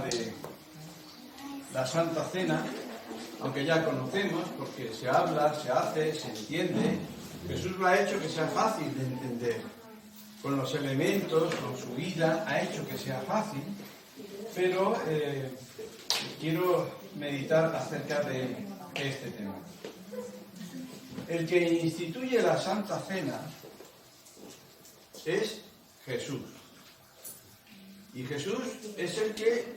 de la Santa Cena, aunque ya conocemos, porque se habla, se hace, se entiende. Jesús lo ha hecho que sea fácil de entender. Con los elementos, con su vida, ha hecho que sea fácil. Pero quiero meditar acerca de este tema. El que instituye la Santa Cena es Jesús. Y Jesús es el que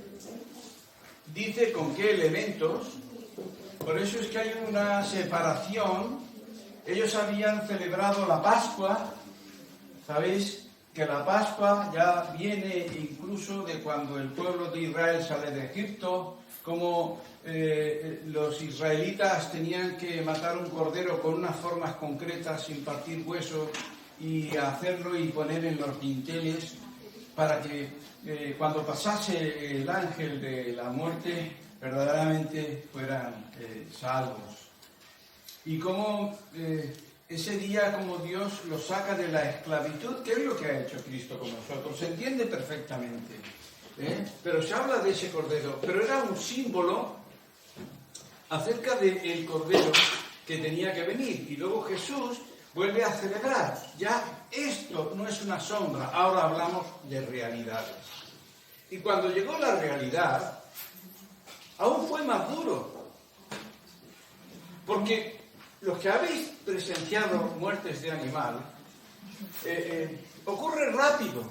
dice con qué elementos. Por eso es que hay una separación. Ellos habían celebrado la Pascua. Sabéis que la Pascua ya viene incluso de cuando el pueblo de Israel sale de Egipto, como los israelitas tenían que matar un cordero con unas formas concretas, sin partir huesos, y hacerlo y poner en los dinteles para que cuando pasase el ángel de la muerte verdaderamente fueran salvos. Y como ese día, como Dios los saca de la esclavitud, ¿qué es lo que ha hecho Cristo con nosotros? Se entiende perfectamente, pero se habla de ese cordero, pero era un símbolo acerca del cordero que tenía que venir. Y luego Jesús vuelve a celebrar. Ya esto no es una sombra, ahora hablamos de realidades. Y cuando llegó la realidad, aún fue más duro. Porque los que habéis presenciado muertes de animal, ocurre rápido.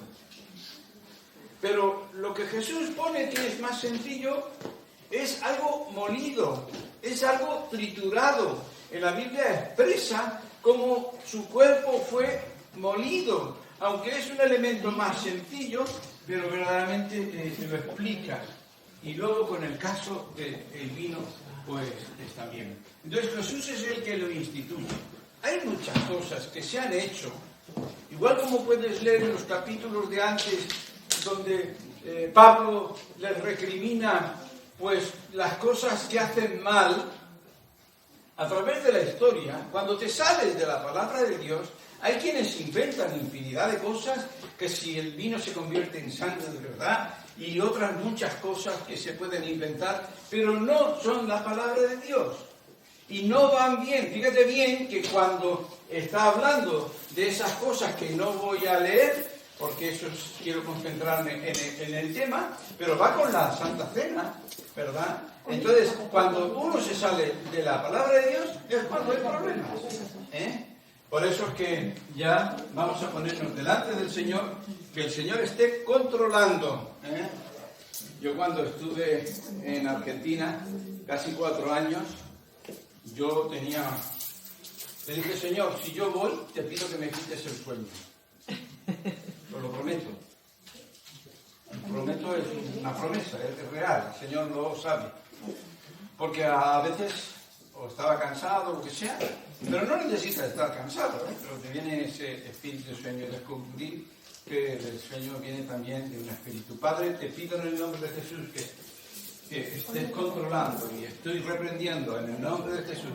Pero lo que Jesús pone que es más sencillo es algo molido, es algo triturado. En la Biblia expresa cómo su cuerpo fue molido, aunque es un elemento más sencillo, pero verdaderamente se lo explica. Y luego con el caso del vino, pues está bien. Entonces Jesús es el que lo instituye. Hay muchas cosas que se han hecho, igual como puedes leer en los capítulos de antes, donde Pablo les recrimina pues las cosas que hacen mal. A través de la historia, cuando te sales de la palabra de Dios, hay quienes inventan infinidad de cosas, que si el vino se convierte en sangre de verdad, y otras muchas cosas que se pueden inventar, pero no son la palabra de Dios. Y no van bien. Fíjate bien que cuando está hablando de esas cosas que no voy a leer, porque quiero concentrarme en el tema, pero va con la Santa Cena, ¿verdad? Entonces, cuando uno se sale de la palabra de Dios, es cuando hay problemas. Por eso es que ya vamos a ponernos delante del Señor, que el Señor esté controlando. Yo cuando estuve en Argentina, casi 4 años, le dije, Señor, si yo voy, te pido que me quites el sueño. Os lo prometo. El prometo es una promesa, es real, el Señor lo sabe. Porque a veces o estaba cansado o lo que sea, pero no necesitas estar cansado, pero te viene ese espíritu de sueño. Descubrir que el sueño viene también de un espíritu. Padre, te pido en el nombre de Jesús que estés controlando, y estoy reprendiendo en el nombre de Jesús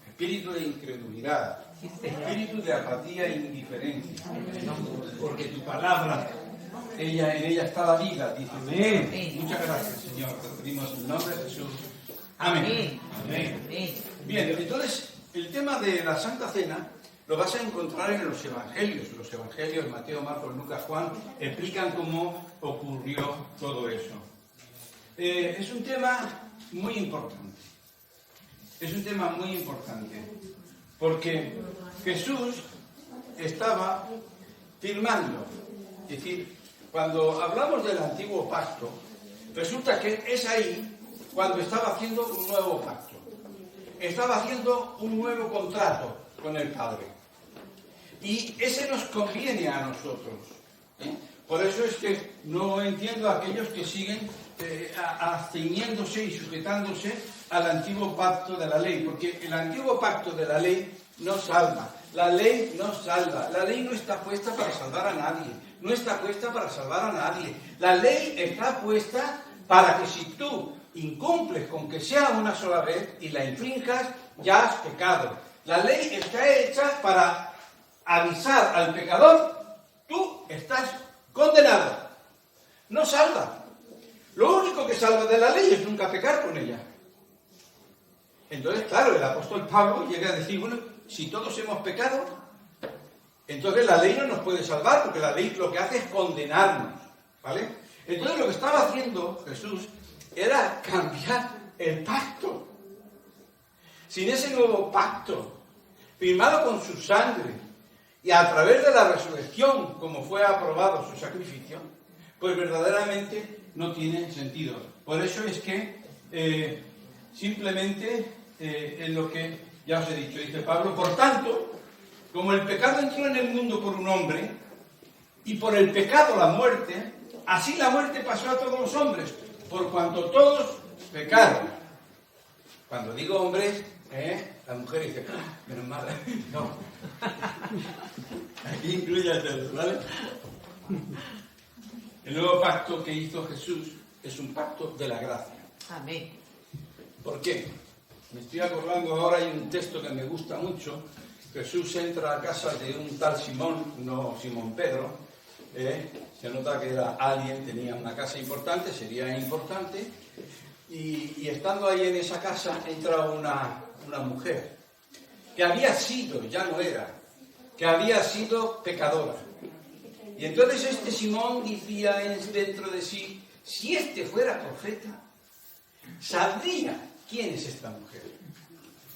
espíritu de incredulidad, espíritu de apatía e indiferencia, porque tu palabra, en ella está la vida. Dice, amén. Muchas gracias, Señor, te pedimos en el nombre de Jesús. Amén. Amén. Bien, entonces el tema de la Santa Cena lo vas a encontrar en los evangelios. Los evangelios, Mateo, Marcos, Lucas, Juan, explican cómo ocurrió todo eso. Es un tema muy importante. Es un tema muy importante, porque Jesús estaba firmando. Es decir, cuando hablamos del antiguo pacto, resulta que es ahí cuando estaba haciendo un nuevo pacto. Estaba haciendo un nuevo contrato con el Padre. Y ese nos conviene a nosotros. Por eso es que no entiendo a aquellos que siguen ceñiéndose y sujetándose al antiguo pacto de la ley, porque el antiguo pacto de la ley no salva. La ley no salva. La ley no está puesta para salvar a nadie. No está puesta para salvar a nadie. La ley está puesta para que si tú incumples con que sea una sola vez y la infrinjas, ya has pecado. La ley está hecha para avisar al pecador, tú estás condenado. no salva. Lo único que salva de la ley es nunca pecar con ella. Entonces, claro, el apóstol Pablo llega a decir, bueno, si todos hemos pecado, entonces la ley no nos puede salvar, porque la ley lo que hace es condenarnos, ¿vale? Entonces lo que estaba haciendo Jesús era cambiar el pacto. Sin ese nuevo pacto, firmado con su sangre, y a través de la resurrección, como fue aprobado su sacrificio, pues verdaderamente no tiene sentido. Por eso es que simplemente es lo que ya os he dicho, dice Pablo, por tanto, como el pecado entró en el mundo por un hombre, y por el pecado la muerte, así la muerte pasó a todos los hombres, por cuanto todos pecaron. Cuando digo hombres, la mujer dice, menos mal, no. Aquí incluye a todos, ¿vale? El nuevo pacto que hizo Jesús es un pacto de la gracia. Amén. ¿Por qué? Me estoy acordando ahora, hay un texto que me gusta mucho. Jesús entra a casa de un tal Simón, no Simón Pedro. Se nota que era alguien, tenía una casa importante, sería importante. Y estando ahí en esa casa entra una mujer que había sido, ya no era, que había sido pecadora. Y entonces este Simón decía dentro de sí, si este fuera profeta, sabría quién es esta mujer.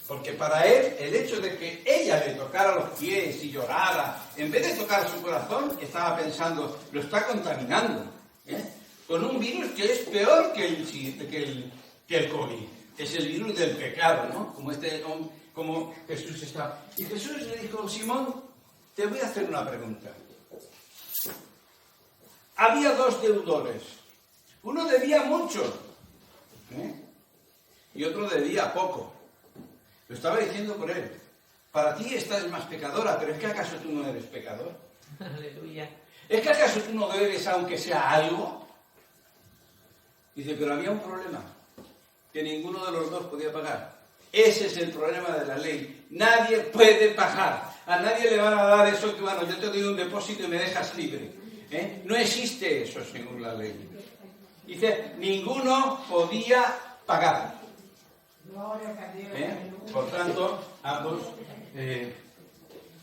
Porque para él, el hecho de que ella le tocara los pies y llorara, en vez de tocar su corazón, estaba pensando, lo está contaminando, con un virus que es peor que el COVID. Es el virus del pecado, ¿no? Como Jesús está. Y Jesús le dijo, Simón, te voy a hacer una pregunta. Había dos deudores. Uno debía mucho, y otro debía poco. Lo estaba diciendo por él. Para ti esta es más pecadora, pero ¿es que acaso tú no eres pecador? Aleluya. ¿Es que acaso tú no debes aunque sea algo? Dice, pero había un problema, que ninguno de los dos podía pagar. Ese es el problema de la ley. Nadie puede pagar. A nadie le van a dar eso que, bueno, yo te doy un depósito y me dejas libre. No existe eso según la ley. Dice, ninguno podía pagar. Por tanto, ambos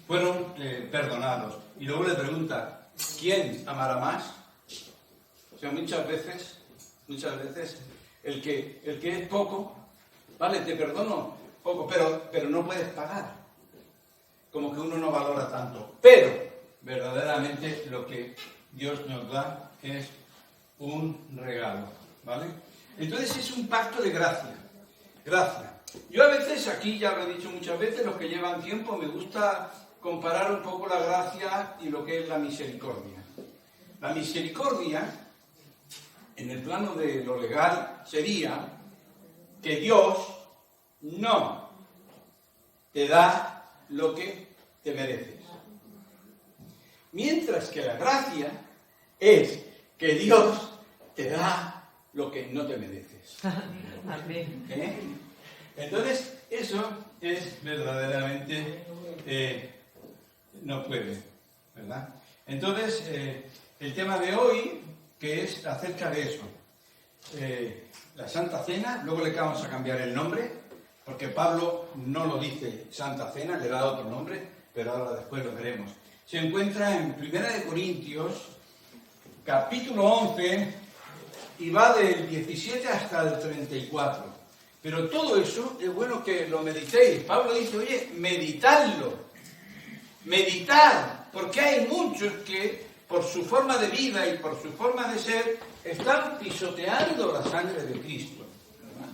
fueron perdonados. Y luego le pregunta, ¿quién amará más? O sea, muchas veces, el que es poco, vale, te perdono poco, pero no puedes pagar. Como que uno no valora tanto. Pero, verdaderamente, lo que Dios nos da es un regalo, ¿vale? Entonces es un pacto de gracia. Gracia. Yo a veces, aquí ya lo he dicho muchas veces, los que llevan tiempo, me gusta comparar un poco la gracia y lo que es la misericordia. La misericordia, en el plano de lo legal, sería que Dios no te da lo que te mereces. Mientras que la gracia es que Dios te da lo que no te mereces. Amén. Entonces, eso es verdaderamente, no puede, ¿verdad? Entonces, el tema de hoy, que es acerca de eso, la Santa Cena, luego le vamos a cambiar el nombre, porque Pablo no lo dice Santa Cena, le da otro nombre, pero ahora después lo veremos. Se encuentra en 1 Corintios, capítulo 11, y va del 17 hasta el 34. Pero todo eso es bueno que lo meditéis. Pablo dice, oye, meditadlo. Meditad, porque hay muchos que, por su forma de vida y por su forma de ser, están pisoteando la sangre de Cristo, ¿verdad?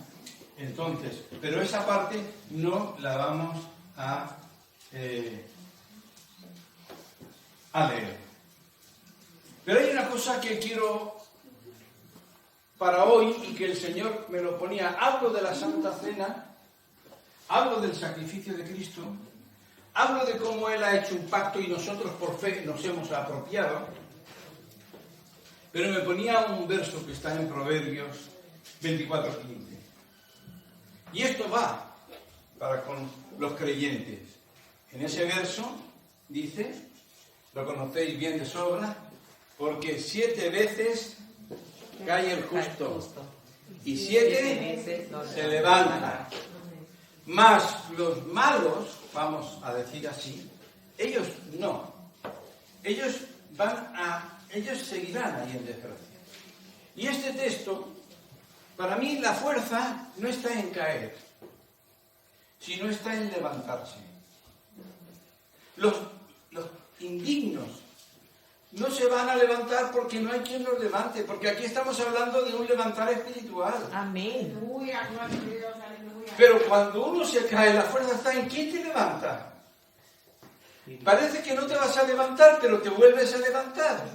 Entonces, pero esa parte no la vamos a leer. Pero hay una cosa que quiero para hoy y que el Señor me lo ponía. Hablo de la Santa Cena, hablo del sacrificio de Cristo, hablo de cómo Él ha hecho un pacto y nosotros por fe nos hemos apropiado, pero me ponía un verso que está en Proverbios 24:15. Y esto va para con los creyentes. En ese verso dice, lo conocéis bien de sobra, porque 7 veces cae el justo, y 7 se levanta. Mas los malos, vamos a decir así, ellos no. Ellos seguirán ahí en desgracia. Y este texto, para mí la fuerza no está en caer, sino está en levantarse. Los indignos no se van a levantar porque no hay quien los levante, porque aquí estamos hablando de un levantar espiritual. Amén. Pero cuando uno se cae, la fuerza está en quién te levanta. Parece que no te vas a levantar, pero te vuelves a levantar.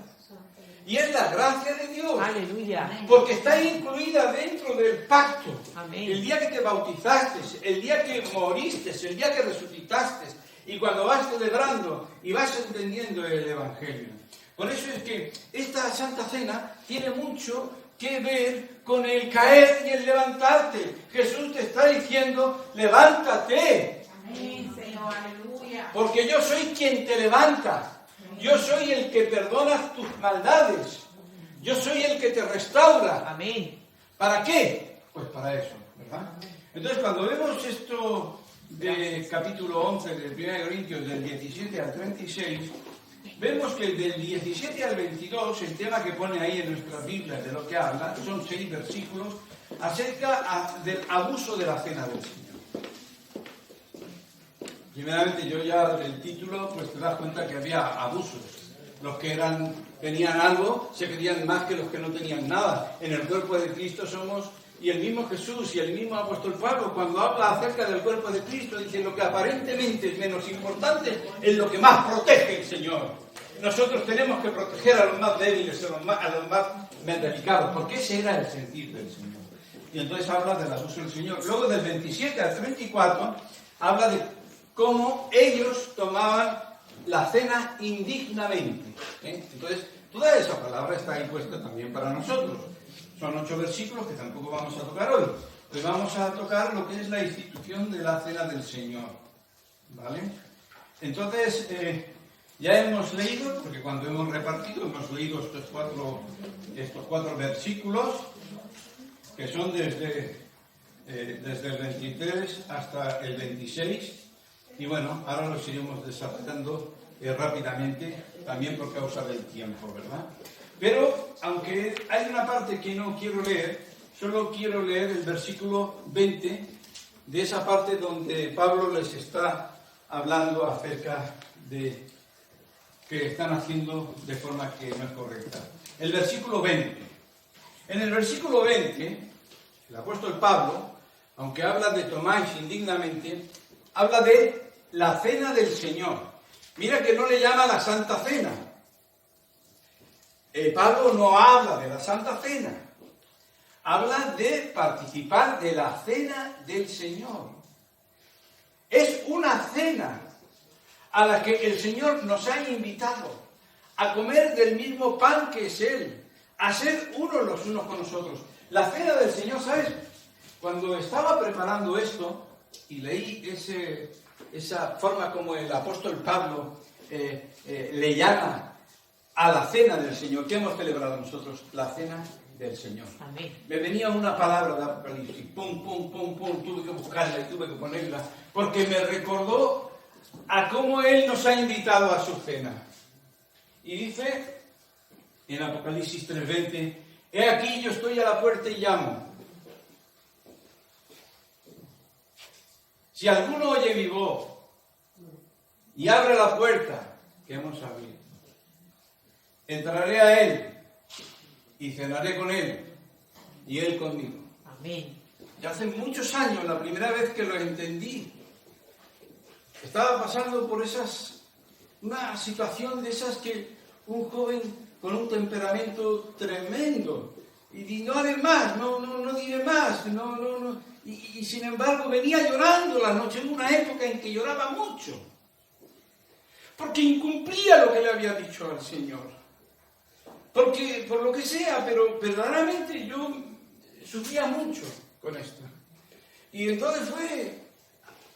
Y es la gracia de Dios. Aleluya. Porque está incluida dentro del pacto. Amén. El día que te bautizaste, el día que moriste, el día que resucitaste, y cuando vas celebrando y vas entendiendo el Evangelio. Por eso es que esta Santa Cena tiene mucho que ver con el caer y el levantarte. Jesús te está diciendo, levántate. Amén, Señor, aleluya. Porque yo soy quien te levanta. Yo soy el que perdona tus maldades. Yo soy el que te restaura. Amén. ¿Para qué? Pues para eso, ¿verdad? Entonces, cuando vemos esto de capítulo 11 de 1 Corintios, del 17 al 36, vemos que del 17 al 22, el tema que pone ahí en nuestras Biblias de lo que habla, son 6 versículos acerca del abuso de la cena del Señor. Primeramente, yo ya del título, pues te das cuenta que había abusos. Los que tenían algo se creían más que los que no tenían nada. En el cuerpo de Cristo somos, y el mismo Jesús y el mismo apóstol Pablo, cuando habla acerca del cuerpo de Cristo, dice lo que aparentemente es menos importante es lo que más protege el Señor. Nosotros tenemos que proteger a los más débiles, a los más delicados, porque ese era el sentir del Señor. Y entonces habla del abuso del Señor. Luego del 27 al 34 habla de cómo ellos tomaban la cena indignamente. Entonces, toda esa palabra está ahí puesta también para nosotros. Son 8 versículos que tampoco vamos a tocar hoy. Hoy vamos a tocar lo que es la institución de la cena del Señor. ¿Vale? Entonces, ya hemos leído, porque cuando hemos repartido, hemos leído estos cuatro versículos, que son desde el 23 hasta el 26. Y bueno, ahora los iremos desarrollando rápidamente, también por causa del tiempo, ¿verdad? Pero, aunque hay una parte que no quiero leer, solo quiero leer el versículo 20 de esa parte donde Pablo les está hablando acerca de que están haciendo de forma que no es correcta. El versículo 20. En el versículo 20, el apóstol Pablo, aunque habla de tomáis indignamente, habla de la cena del Señor. Mira que no le llama la Santa Cena. Pablo no habla de la Santa Cena. Habla de participar de la cena del Señor. Es una cena a la que el Señor nos ha invitado a comer del mismo pan que es Él, a ser unos los unos con nosotros. La cena del Señor, ¿sabes? Cuando estaba preparando esto y leí esa forma como el apóstol Pablo le llama a la cena del Señor, que hemos celebrado nosotros, la cena del Señor. Amén. Me venía una palabra de Apocalipsis, pum, pum, pum, pum, tuve que buscarla y tuve que ponerla, porque me recordó a cómo Él nos ha invitado a su cena. Y dice en Apocalipsis 3:20, he aquí yo estoy a la puerta y llamo. Si alguno oye mi voz y abre la puerta que hemos abierto, entraré a Él y cenaré con Él y Él conmigo. Amén. Ya hace muchos años, la primera vez que lo entendí, estaba pasando por una situación de esas que un joven con un temperamento tremendo, y no haré más, no diré más, y sin embargo venía llorando la noche, en una época en que lloraba mucho, porque incumplía lo que le había dicho al Señor, porque por lo que sea, pero verdaderamente yo sufría mucho con esto. Y entonces fue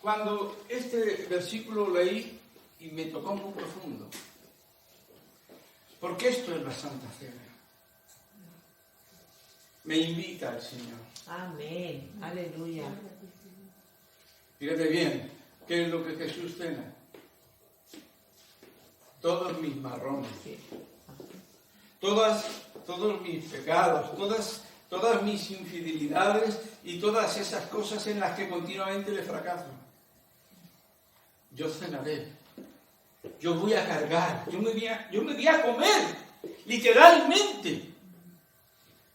cuando este versículo leí y me tocó muy profundo, porque esto es la Santa Cena. me invita el Señor. Amén. Aleluya. Fíjate bien, ¿qué es lo que Jesús cena? Todos mis marrones, Sí. todos mis pecados, todas mis infidelidades y todas esas cosas en las que continuamente le fracaso. Yo cenaré, yo voy a cargar, yo me voy a comer, literalmente.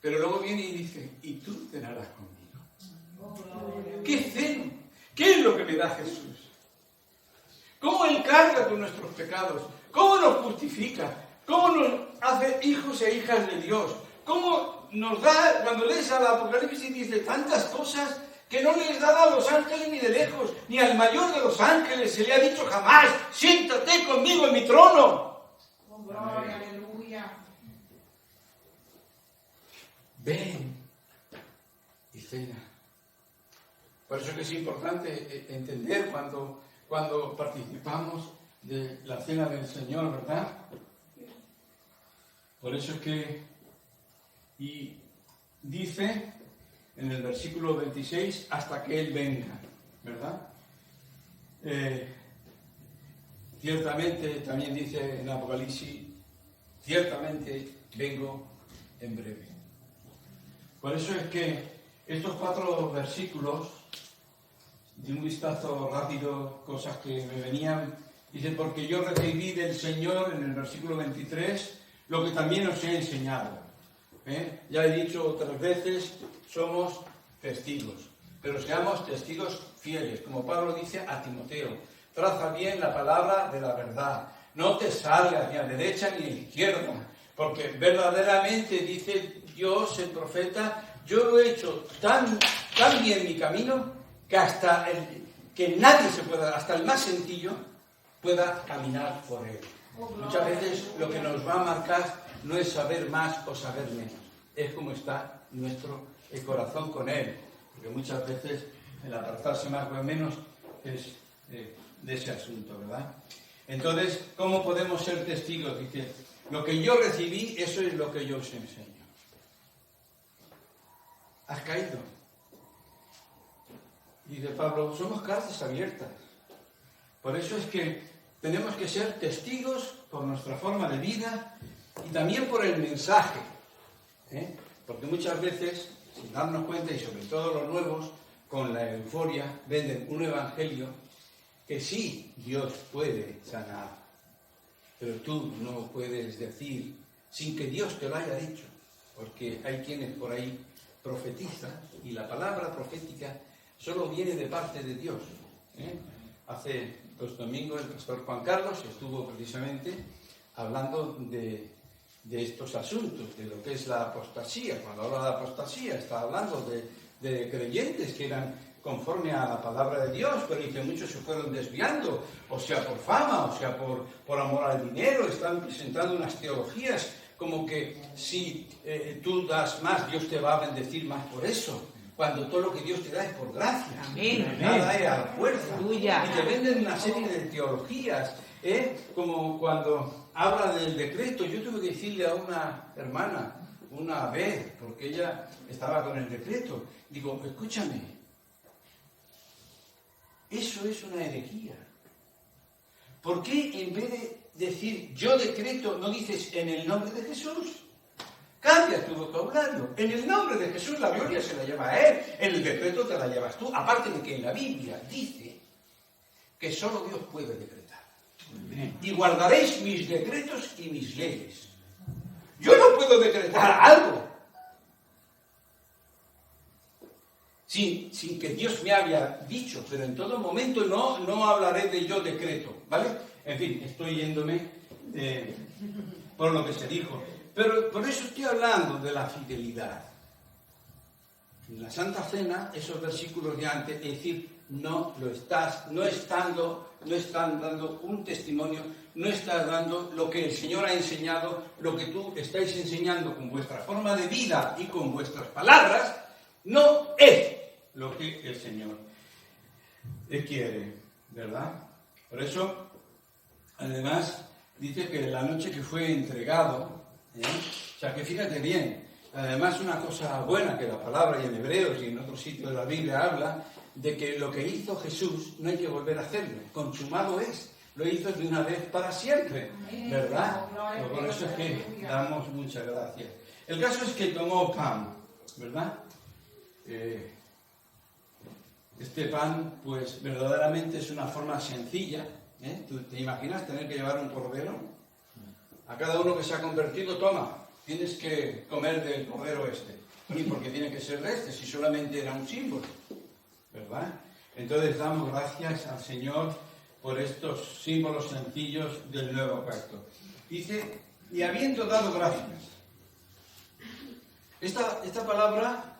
Pero luego viene y dice, y tú cenarás conmigo. ¿Qué ceno? ¿Qué es lo que me da Jesús? ¿Cómo Él carga con nuestros pecados? ¿Cómo nos justifica? ¿Cómo nos hace hijos e hijas de Dios? ¿Cómo nos da, cuando lees al Apocalipsis, dice tantas cosas que no les da a los ángeles ni de lejos, ni al mayor de los ángeles se le ha dicho jamás, siéntate conmigo en mi trono. Oh, gloria, aleluya. Ven y cena. Por eso que es importante entender cuando participamos de la cena del Señor, ¿verdad? Por eso es que, y dice en el versículo 26, hasta que Él venga, ¿verdad? Ciertamente, también dice en Apocalipsis, ciertamente vengo en breve. Por eso es que estos 4 versículos, de un vistazo rápido, cosas que me venían, dice, porque yo recibí del Señor, en el versículo 23, lo que también os he enseñado. Ya he dicho otras veces, somos testigos, pero seamos testigos fieles, como Pablo dice a Timoteo, traza bien la palabra de la verdad, no te salgas ni a derecha ni a izquierda, porque verdaderamente, dice Dios, el profeta, yo lo he hecho tan bien mi camino, que que nadie se pueda, hasta el más sencillo, pueda caminar por él. Muchas veces lo que nos va a marcar no es saber más o saber menos, es cómo está nuestro corazón con él, porque muchas veces el apartarse más o menos es de ese asunto, ¿verdad? Entonces, ¿cómo podemos ser testigos? Dice, lo que yo recibí, eso es lo que yo os enseño. Has caído. Dice Pablo, somos cartas abiertas. Por eso es que tenemos que ser testigos por nuestra forma de vida y también por el mensaje. Porque muchas veces, sin darnos cuenta, y sobre todo los nuevos, con la euforia, venden un evangelio que sí, Dios puede sanar, pero tú no puedes decir sin que Dios te lo haya dicho, porque hay quienes por ahí profetizan y la palabra profética solo viene de parte de Dios. Hace 2 domingos el pastor Juan Carlos estuvo precisamente hablando de estos asuntos, de lo que es la apostasía. Cuando habla de apostasía está hablando de creyentes que eran conforme a la palabra de Dios, pero y que muchos se fueron desviando, o sea por fama, o sea por amor al dinero, están presentando unas teologías como que si tú das más, Dios te va a bendecir más por eso, cuando todo lo que Dios te da es por gracia. Amén. Nada es a la fuerza. Aleluya. Y te venden una serie de teologías, como cuando habla del decreto. Yo tuve que decirle a una hermana una vez, porque ella estaba con el decreto, digo, escúchame, eso es una herejía. ¿Por qué en vez de decir yo decreto no dices en el nombre de Jesús? Cambia tu vocabulario. En el nombre de Jesús la gloria se la lleva a Él, en el decreto te la llevas tú. Aparte de que en la Biblia dice que solo Dios puede decretar. Y guardaréis mis decretos y mis leyes. Yo no puedo decretar algo sin que Dios me haya dicho, pero en todo momento no hablaré de yo decreto, ¿vale? En fin, estoy yéndome por lo que se dijo. Pero por eso estoy hablando de la fidelidad. En la Santa Cena, esos versículos de antes, es decir, no están dando un testimonio, no estás dando lo que el Señor ha enseñado, lo que tú estáis enseñando con vuestra forma de vida y con vuestras palabras, no es lo que el Señor quiere, ¿verdad? Por eso, además, dice que la noche que fue entregado, o sea que fíjate bien, además una cosa buena que la palabra y en Hebreos y en otros sitios de la Biblia habla de que lo que hizo Jesús no hay que volver a hacerlo, consumado es, lo hizo de una vez para siempre, ¿verdad? Por eso es que damos muchas gracias. El caso es que tomó pan, ¿verdad? Este pan, pues verdaderamente es una forma sencilla. ¿Tú te imaginas tener que llevar un cordero? A cada uno que se ha convertido, toma, tienes que comer del cordero este. Y porque tiene que ser de este, si solamente era un símbolo, ¿verdad? Entonces damos gracias al Señor por estos símbolos sencillos del nuevo pacto. Dice, y habiendo dado gracias. Esta palabra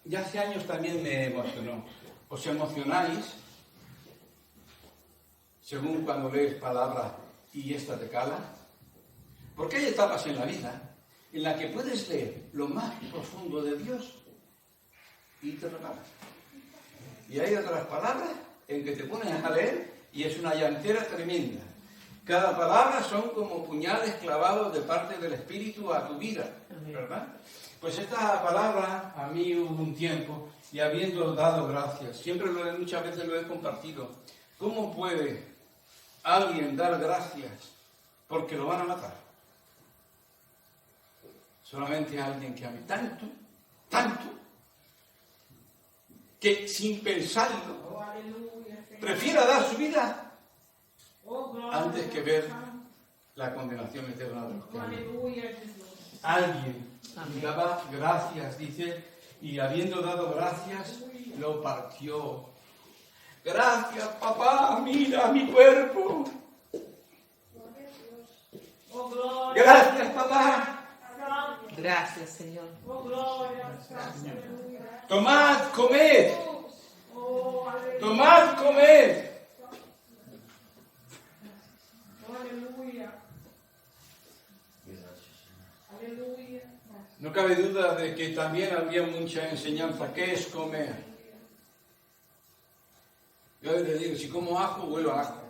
ya hace años también me emocionó. ¿Os emocionáis según cuando lees palabra y esta te cala? Porque hay etapas en la vida en la que puedes leer lo más profundo de Dios y te regalas. Y hay otras palabras en que te pones a leer y es una llantera tremenda. Cada palabra son como puñales clavados de parte del Espíritu a tu vida, ¿verdad? Pues esta palabra a mí hubo un tiempo y habiendo dado gracias, muchas veces lo he compartido. ¿Cómo puede alguien dar gracias porque lo van a matar? Solamente alguien que ame tanto, que sin pensarlo prefiera dar su vida antes que ver la condenación eterna de los que aman. Alguien daba gracias, dice, y habiendo dado gracias, lo partió. Gracias, papá, mira mi cuerpo. Gracias, papá. Gracias, Señor. Tomad, comed. Tomad, comed. No cabe duda de que también había mucha enseñanza. ¿Qué es comer? Yo le digo, si como ajo, huelo a ajo.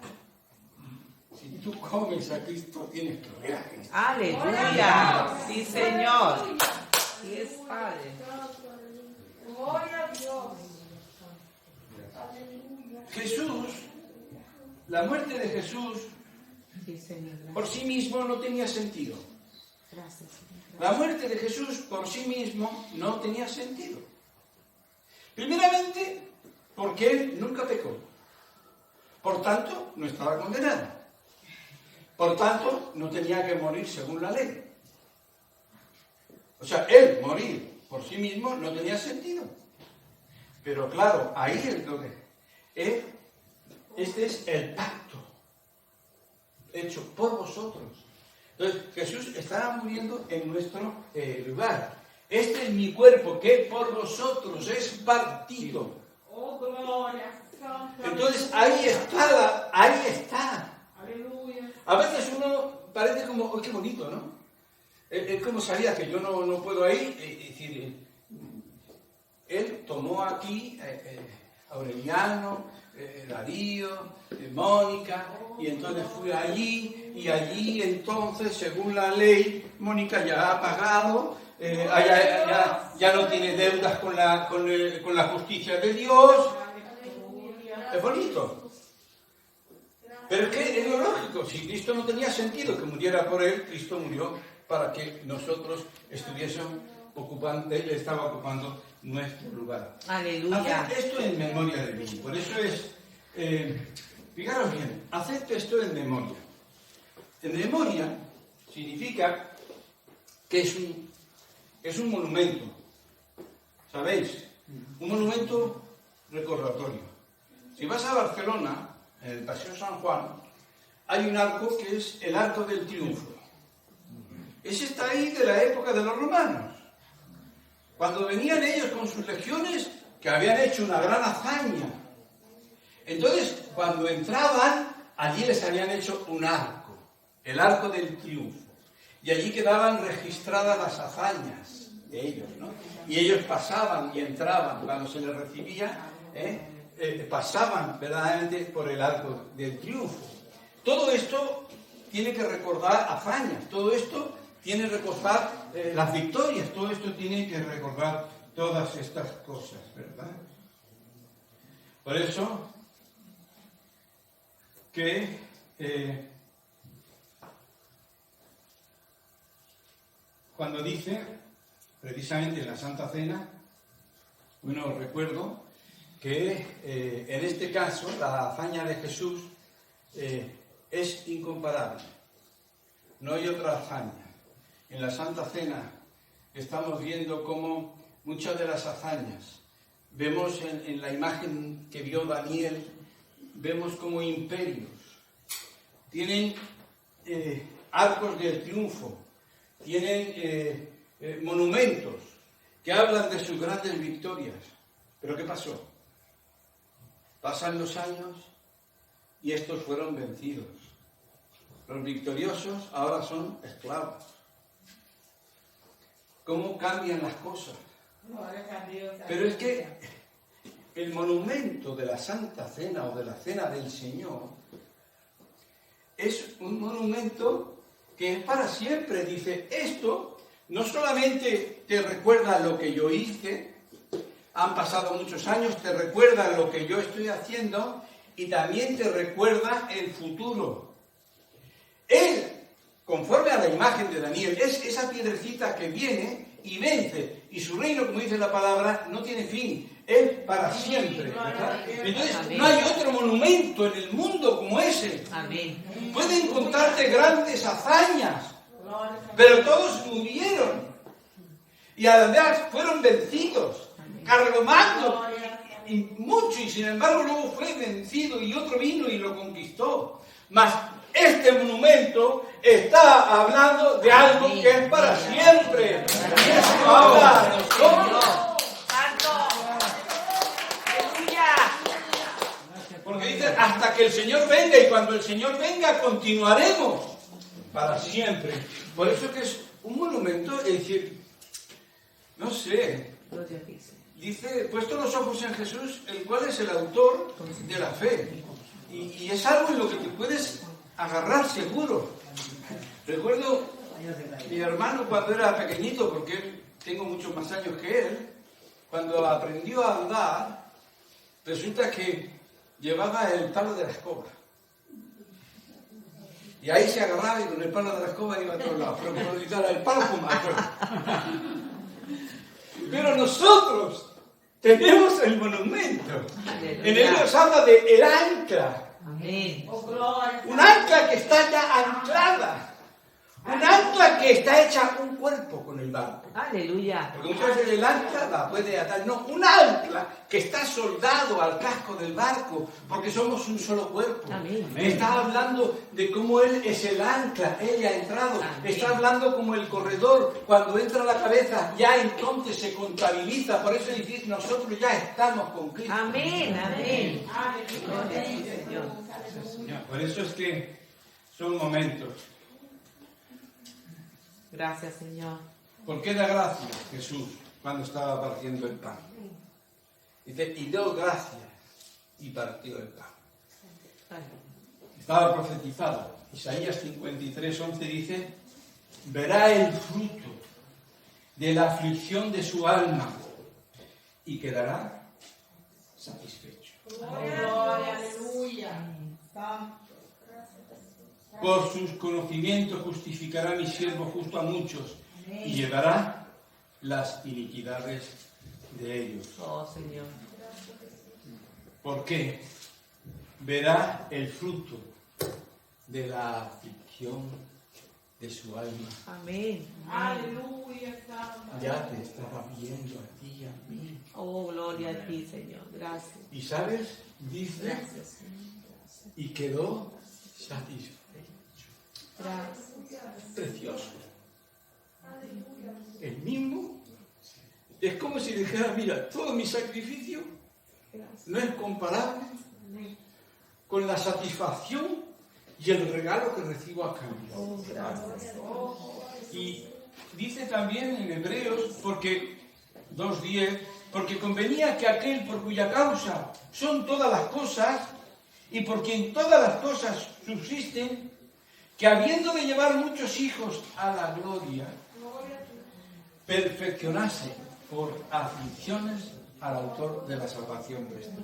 Si tú comes a Cristo, tienes que oler a Cristo. Aleluya. Sí, Señor. Sí es Padre. Jesús, la muerte de Jesús, Sí, Señor. por sí mismo no tenía sentido. Gracias, Señor. La muerte de Jesús por sí mismo no tenía sentido. Primeramente, porque Él nunca pecó. Por tanto, no estaba condenado. Por tanto, no tenía que morir según la ley. O sea, Él morir por sí mismo no tenía sentido. Pero claro, ahí es donde este es el pacto hecho por vosotros. Entonces, Jesús estaba muriendo en nuestro lugar. Este es mi cuerpo que por vosotros es partido. Entonces, ahí está. A veces uno parece como, ¡oh, qué bonito!, ¿no? Es como sabía que yo no puedo ir. Es decir, él tomó aquí Aureliano, Darío, Mónica, y entonces fui allí, y allí entonces, según la ley, Mónica ya ha pagado, ya no tiene deudas con la justicia de Dios. Es bonito. Pero es que es lo lógico, si Cristo no tenía sentido que muriera por él, Cristo murió para que nosotros estuviésemos ocupando, Él estaba ocupando nuestro lugar. Aleluya. Haced esto en memoria de mí. Por eso es, fijaros bien, haced esto en memoria. En memoria significa que es un monumento, ¿sabéis? Un monumento recordatorio. Si vas a Barcelona, en el Paseo San Juan, hay un arco que es el Arco del Triunfo. Ese está ahí de la época de los romanos. Cuando venían ellos con sus legiones, que habían hecho una gran hazaña. Entonces, cuando entraban, allí les habían hecho un arco, el Arco del Triunfo. Y allí quedaban registradas las hazañas de ellos, ¿no? Y ellos pasaban y entraban, cuando se les recibía, pasaban verdaderamente por el Arco del Triunfo. Todo esto tiene que recordar hazañas, todo esto tiene que recordar las victorias, todo esto tiene que recordar todas estas cosas, ¿verdad? Por eso que cuando dice, precisamente en la Santa Cena, bueno, recuerdo que en este caso la hazaña de Jesús es incomparable. No hay otra hazaña. En la Santa Cena estamos viendo cómo muchas de las hazañas, vemos en la imagen que vio Daniel, vemos como imperios tienen arcos del triunfo, tienen monumentos que hablan de sus grandes victorias. ¿Pero qué pasó? Pasan los años y estos fueron vencidos. Los victoriosos ahora son esclavos. ¿Cómo cambian las cosas? Pero es que el monumento de la Santa Cena o de la Cena del Señor es un monumento que es para siempre. Dice, esto no solamente te recuerda lo que yo hice, han pasado muchos años, te recuerda lo que yo estoy haciendo y también te recuerda el futuro. Él, conforme a la imagen de Daniel, es esa piedrecita que viene y vence. Y su reino, como dice la palabra, no tiene fin. Es para siempre, ¿verdad? Entonces, no hay otro monumento en el mundo como ese. Amén. Pueden contarte grandes hazañas, pero todos murieron. Y además fueron vencidos. Carlomagno, y mucho, y sin embargo luego fue vencido y otro vino y lo conquistó. Mas este monumento está hablando de algo que es para siempre. Y eso habla a nosotros. Porque dice, hasta que el Señor venga, y cuando el Señor venga continuaremos para siempre. Por eso que es un monumento, es decir, no sé, dice, puesto los ojos en Jesús, el cual es el autor de la fe. Y es algo en lo que te puedes agarrar seguro. Recuerdo mi hermano cuando era pequeñito, porque él, tengo muchos más años que él, cuando aprendió a andar, resulta que llevaba el palo de la escoba. Y ahí se agarraba y con el palo de la escoba iba a todos lados. Pero como gritara, el palo fuma. Pero nosotros tenemos el monumento. En él nos habla de el ancla. Amén. Un ancla que está ya anclada. Un ancla que está hecha un cuerpo con el barco. Aleluya. Porque muchas veces el ancla la puede atar. No, un ancla que está soldado al casco del barco, porque somos un solo cuerpo. Amén. Está hablando de cómo Él es el ancla, Él ya ha entrado. Amén. Está hablando como el corredor, cuando entra la cabeza, ya entonces se contabiliza. Por eso dice, nosotros ya estamos con Cristo. Amén. Amén. Gloria a ti, Señor. Por eso es que son momentos. Gracias, Señor. ¿Por qué da gracias Jesús cuando estaba partiendo el pan? Dice, y dio gracias y partió el pan. Estaba profetizado. Isaías 53:11 dice, verá el fruto de la aflicción de su alma y quedará satisfecho. Gloria, aleluya. Por sus conocimientos justificará mi siervo justo a muchos y llevará las iniquidades de ellos. Oh, Señor. ¿Por qué? Verá el fruto de la aflicción de su alma. Amén. Aleluya, Santo. Ya te estaba viendo a ti y a mí. Oh, gloria a ti, Señor. Gracias. Y sabes, dice, Gracias, Señor. y quedó satisfecho. Gracias. Precioso. El mismo. Es como si dijera, mira, todo mi sacrificio no es comparable con la satisfacción y el regalo que recibo a cambio. Oh, gracias. Y dice también en Hebreos, porque 2:10, porque convenía que aquel por cuya causa son todas las cosas y por quien todas las cosas subsisten, que habiendo de llevar muchos hijos a la gloria, perfeccionase por aflicciones al autor de la salvación nuestra.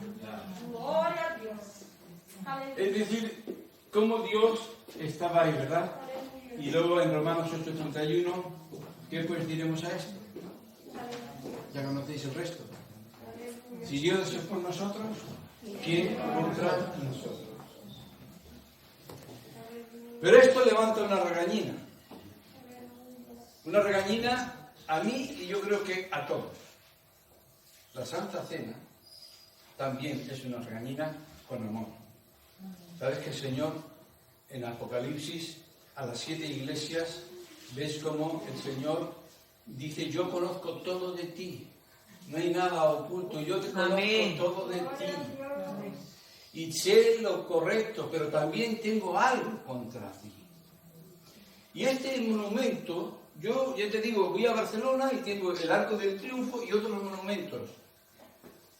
Gloria a Dios. Es decir, cómo Dios estaba ahí, ¿verdad? Y luego en Romanos 8:31, ¿qué pues diremos a esto? Ya conocéis el resto. Si Dios es por nosotros, ¿quién contra nosotros? Pero esto levanta una regañina. Una regañina a mí y yo creo que a todos. La Santa Cena también es una regañina con amor. ¿Sabes que el Señor en Apocalipsis a las 7 iglesias ves cómo el Señor dice: yo conozco todo de ti, no hay nada oculto, yo te conozco todo de ti y sé lo correcto, pero también tengo algo contra ti? Y este monumento, yo ya te digo, voy a Barcelona y tengo el Arco del Triunfo y otros monumentos.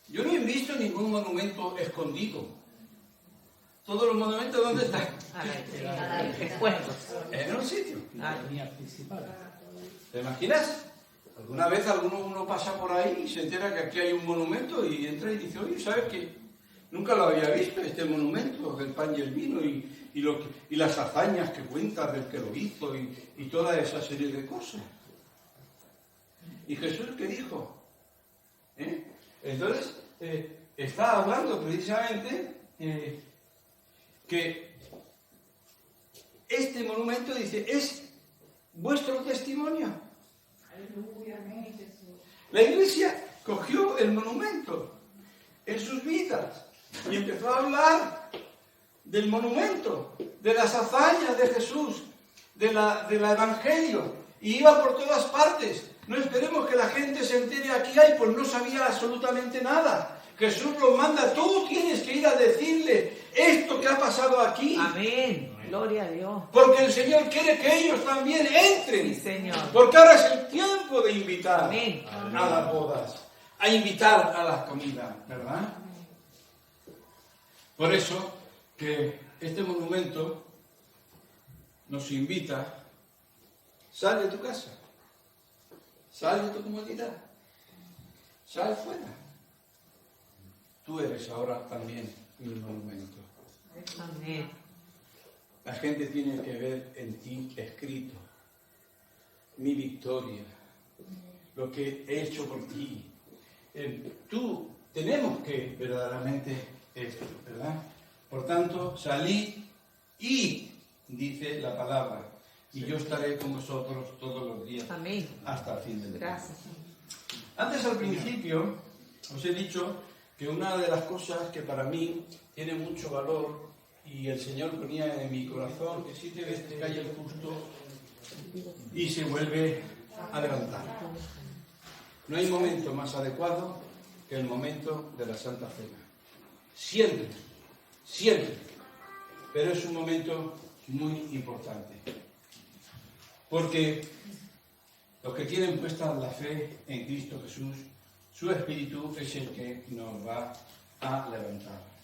Yo no he visto ningún monumento escondido. ¿Todos los monumentos dónde están? En un sitio. ¿Te imaginas? Alguna vez uno pasa por ahí y se entera que aquí hay un monumento y entra y dice: oye, ¿sabes qué? Nunca lo había visto, este monumento del pan y el vino y las hazañas que cuenta del que lo hizo y toda esa serie de cosas. ¿Y Jesús qué dijo? Entonces, está hablando precisamente que este monumento, dice, es vuestro testimonio. Aleluya, amén, Jesús. La Iglesia cogió el monumento en sus vidas y empezó a hablar del monumento, de las hazañas de Jesús, del Evangelio, y iba por todas partes. No esperemos que la gente se entere aquí, ay, pues no sabía absolutamente nada. Jesús los manda, tú tienes que ir a decirle esto que ha pasado aquí. Amén. Gloria a Dios. Porque el Señor quiere que ellos también entren. Sí, Señor. Porque ahora es el tiempo de invitar Amén. a las bodas, a invitar a la comida, ¿verdad? Por eso que este monumento nos invita: sal de tu casa, sal de tu comodidad, sal fuera. Tú eres ahora también mi monumento. Amén. La gente tiene que ver en ti escrito mi victoria, lo que he hecho por ti. Tú tenemos que verdaderamente esto, ¿verdad? Por tanto, salid y, dice la palabra, y yo estaré con vosotros todos los días. Amén. Hasta el fin del día. Gracias. Antes, al principio, os he dicho que una de las cosas que para mí tiene mucho valor, y el Señor ponía en mi corazón, que 7 veces cae el justo y se vuelve a levantar. No hay momento más adecuado que el momento de la Santa Cena. Siempre, siempre. Pero es un momento muy importante. Porque los que tienen puesta la fe en Cristo Jesús, su Espíritu es el que nos va a levantar.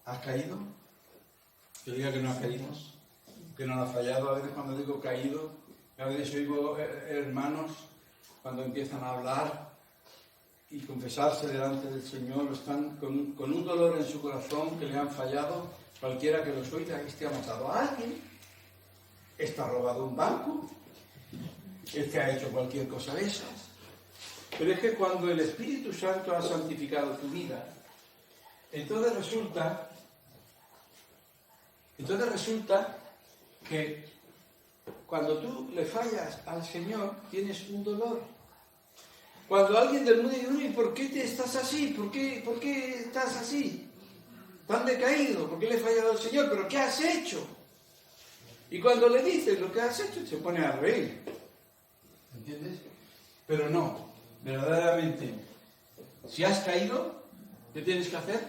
¿Has caído? Yo diga que no has caído, que no lo has fallado. A veces cuando digo caído, a veces oigo hermanos cuando empiezan a hablar y confesarse delante del Señor, están con un dolor en su corazón que le han fallado. Cualquiera que los oiga, este ha matado a alguien, este ha robado un banco, este ha hecho cualquier cosa de esas. Pero es que cuando el Espíritu Santo ha santificado tu vida, entonces resulta que cuando tú le fallas al Señor, tienes un dolor. Cuando alguien del mundo dice: uy, ¿por qué te estás así? ¿Por qué estás así? ¿Tan decaído? ¿Por qué le he fallado al Señor? ¿Pero qué has hecho? Y cuando le dices lo que has hecho, se pone a reír. ¿Entiendes? Pero no, verdaderamente, si has caído, ¿qué tienes que hacer?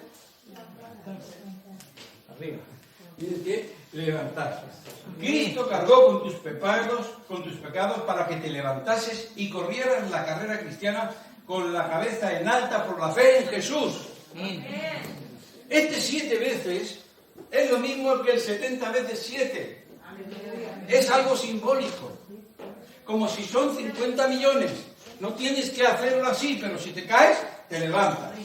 Arriba. Tienes que levantar. Cristo cargó con tus pecados para que te levantases y corrieras la carrera cristiana con la cabeza en alta por la fe en Jesús. Este 7 veces es lo mismo que el 70 veces 7. Es algo simbólico. como si son 50 millones. No tienes que hacerlo así, pero si te caes, te levantas.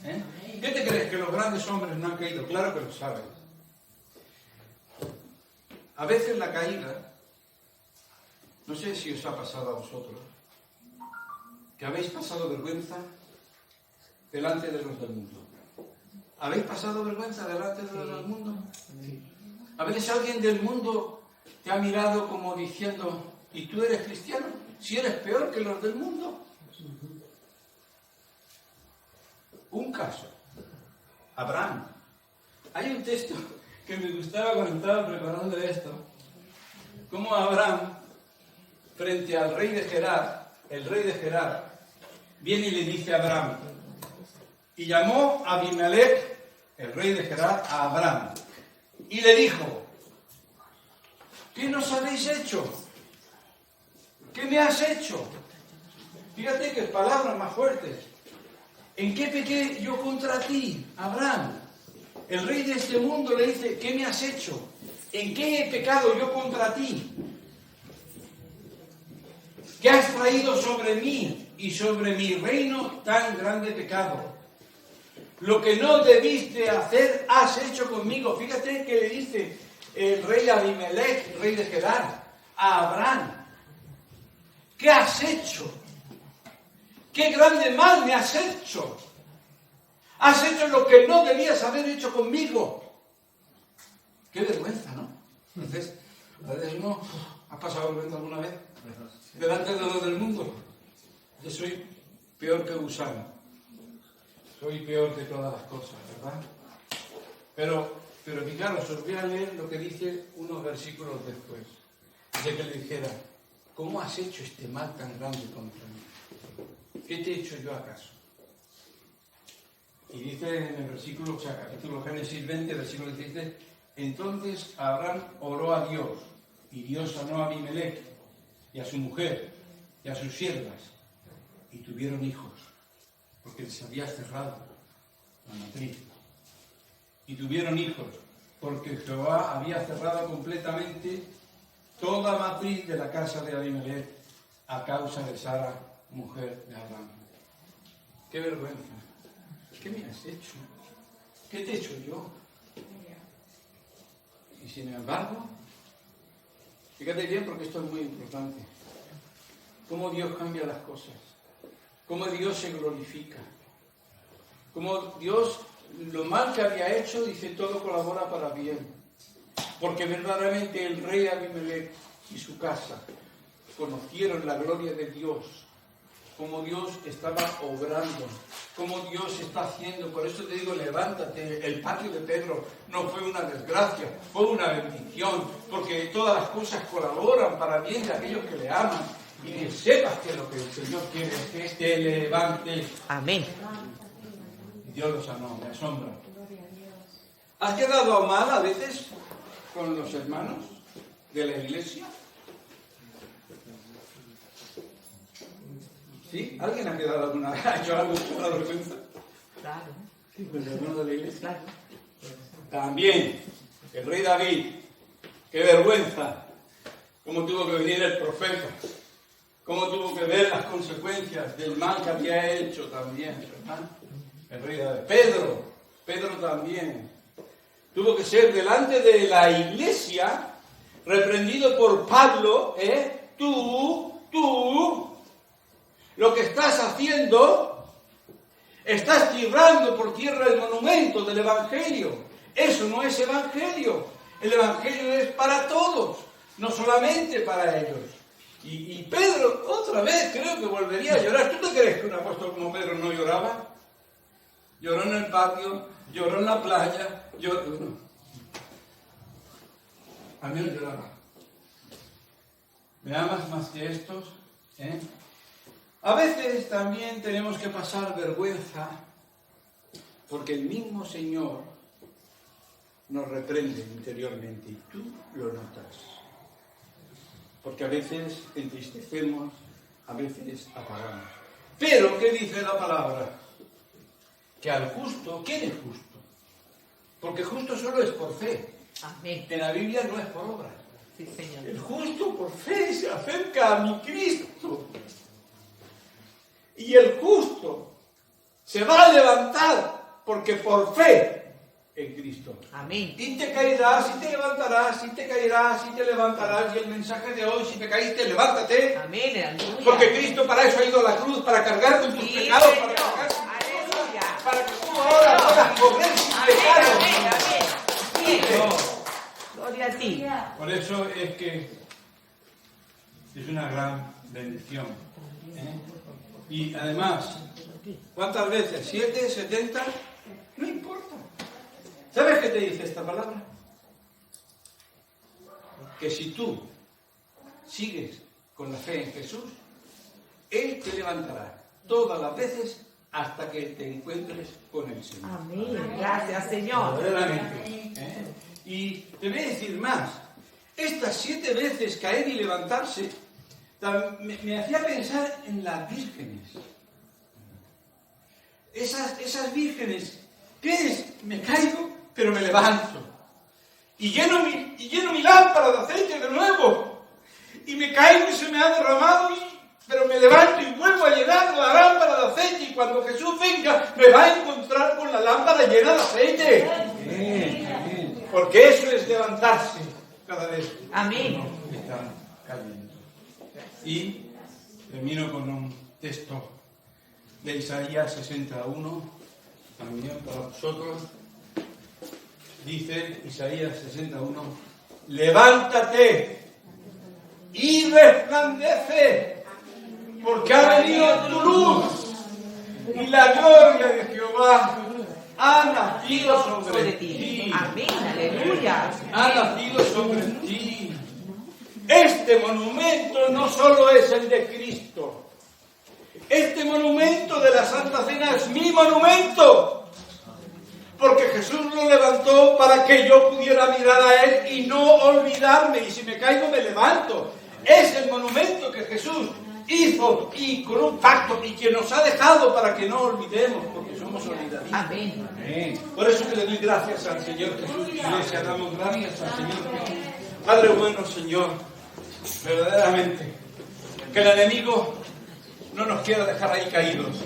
¿Eh? ¿Qué te crees? ¿Que los grandes hombres no han caído? Claro que lo saben. A veces la caída, no sé si os ha pasado a vosotros, que habéis pasado vergüenza delante de los del mundo. ¿Habéis pasado vergüenza delante de los del mundo? A veces alguien del mundo te ha mirado como diciendo, ¿y tú eres cristiano? ¿Si eres peor que los del mundo? Un caso. Abraham. Hay un texto que me gustaba cuando estaba preparando esto. Como Abraham, frente al rey de Gerar, el rey de Gerar, viene y le dice a Abraham, y llamó a Abimelech, el rey de Gerar, a Abraham, y le dijo, ¿qué nos habéis hecho? ¿Qué me has hecho? Fíjate que palabras más fuertes. ¿En qué pequé yo contra ti, Abraham? El rey de este mundo le dice, ¿qué me has hecho? ¿En qué he pecado yo contra ti? ¿Qué has traído sobre mí y sobre mi reino tan grande pecado? Lo que no debiste hacer, has hecho conmigo. Fíjate que le dice el rey Abimelech, rey de Gerar, a Abraham. ¿Qué has hecho? ¡Qué grande mal me has hecho! Has hecho lo que no debías haber hecho conmigo. ¡Qué vergüenza!, ¿no? Entonces, a veces uno ha pasado vergüenza alguna vez delante de los del mundo. Yo soy peor que gusano. Soy peor que todas las cosas, ¿verdad? Pero fijaros, os voy a leer lo que dice unos versículos después. De que le dijera, ¿cómo has hecho este mal tan grande contra mí? ¿Qué te he hecho yo acaso? Y dice en el versículo, o sea, capítulo Génesis 20, versículo 17, entonces Abraham oró a Dios, y Dios sanó a Abimelech, y a su mujer, y a sus siervas, y tuvieron hijos, porque les había cerrado la matriz. Y tuvieron hijos, porque Jehová había cerrado completamente toda matriz de la casa de Abimelech a causa de Sara, mujer de Abraham. ¡Qué vergüenza! ¿Qué me has hecho? ¿Qué te he hecho yo? Y sin embargo, fíjate bien porque esto es muy importante. Cómo Dios cambia las cosas. Cómo Dios se glorifica. Cómo Dios, lo mal que había hecho, dice, todo colabora para bien. Porque verdaderamente el rey Abimelech y su casa conocieron la gloria de Dios, cómo Dios estaba obrando, cómo Dios está haciendo. Por eso te digo, levántate. El patio de Pedro no fue una desgracia, fue una bendición, porque todas las cosas colaboran para bien de aquellos que le aman. Y que sepas que lo que el Señor quiere es que te levantes. Amén. Dios los sanó, me asombra. ¿Has quedado mal a veces con los hermanos de la iglesia? ¿Sí? ¿Alguien ha quedado alguna vez? ¿Ha hecho algo con la vergüenza? Claro. Sí, con el hermano de la iglesia. Claro. También, el rey David, qué vergüenza, cómo tuvo que venir el profeta, cómo tuvo que ver las consecuencias del mal que había hecho también, ¿verdad? El rey David. Pedro también, tuvo que ser delante de la iglesia, reprendido por Pablo, tú, lo que estás haciendo, estás tirando por tierra el monumento del Evangelio. Eso no es Evangelio. El Evangelio es para todos, no solamente para ellos. Y Pedro, otra vez, creo que volvería a llorar. ¿Tú te crees que un apóstol como Pedro no lloraba? Lloró en el patio, lloró en la playa, lloró... No. A mí no lloraba. ¿Me amas más que estos? A veces también tenemos que pasar vergüenza porque el mismo Señor nos reprende interiormente y tú lo notas. Porque a veces entristecemos, a veces apagamos. Pero, ¿qué dice la palabra? Que al justo, ¿quién es justo? Porque justo solo es por fe. Amén. En la Biblia no es por obras. Sí, Señor. El justo por fe se acerca a mi Cristo. Y el justo se va a levantar porque por fe en Cristo. Amén. Y te caerás, y te levantarás, y te caerás, y te levantarás. Y el mensaje de hoy, si te caíste, levántate. Amén. Aleluya. Porque Cristo para eso ha ido a la cruz, para cargar con tus Sí, pecados, Señor. para cargar con tus Aleluya. cosas, para que tú ahora puedas correr sin Amén. pecado. Amén. Amén. Sí, Señor. Gloria a ti. Por eso es que es una gran bendición. Y además, ¿cuántas veces? ¿7, 70? No importa. ¿Sabes qué te dice esta palabra? Que si tú sigues con la fe en Jesús, Él te levantará todas las veces hasta que te encuentres con el Señor. Amén. Gracias, Señor. Verdaderamente. Y te voy a decir más. Estas 7 veces caer y levantarse me hacía pensar en las vírgenes. Esas vírgenes, ¿qué es? Me caigo, pero me levanto. Y lleno mi lámpara de aceite de nuevo. Y me caigo y se me ha derramado, pero me levanto y vuelvo a llenar la lámpara de aceite. Y cuando Jesús venga, me va a encontrar con la lámpara llena de aceite. Amén. Porque eso es levantarse cada vez. Amén. Que están cayendo. Y termino con un texto de Isaías 61, también para vosotros. Dice Isaías 61, levántate y resplandece, porque ha venido tu luz y la gloria de Jehová ha nacido sobre ti. Amén. Aleluya. Ha nacido sobre ti. Este monumento no solo es el de Cristo. Este monumento de la Santa Cena es mi monumento. Porque Jesús lo levantó para que yo pudiera mirar a Él y no olvidarme. Y si me caigo, me levanto. Es el monumento que Jesús hizo y con un pacto y que nos ha dejado para que no olvidemos, porque somos solidarios. Amén. Amén. Por eso que le doy gracias al Señor Jesús. Iglesia, damos gracias al Señor Jesús. Padre bueno, Señor, verdaderamente, que el enemigo no nos quiera dejar ahí caídos.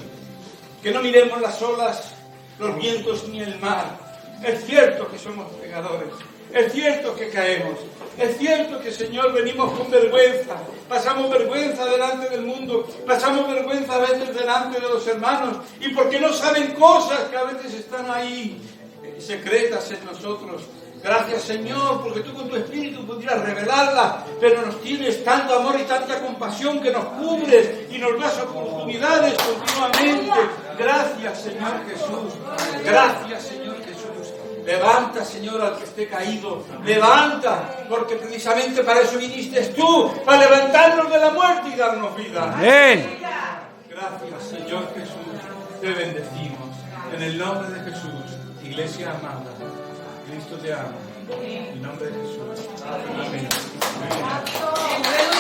Que no miremos las olas, los vientos ni el mar. Es cierto que somos pecadores. Es cierto que caemos. Es cierto que, Señor, venimos con vergüenza. Pasamos vergüenza delante del mundo. Pasamos vergüenza a veces delante de los hermanos. Y porque no saben cosas que a veces están ahí secretas en nosotros. Gracias, Señor, porque tú con tu Espíritu pudieras revelarlas, pero nos tienes tanto amor y tanta compasión que nos cubres y nos das oportunidades continuamente. Gracias, Señor Jesús. Gracias, Señor Jesús. Levanta, Señor, al que esté caído. Levanta, porque precisamente para eso viniste tú, para levantarnos de la muerte y darnos vida. Amén. Gracias, Señor Jesús. Te bendecimos. En el nombre de Jesús, Iglesia amada. Cristo te ama. En nombre de Jesús. Amén. Amén.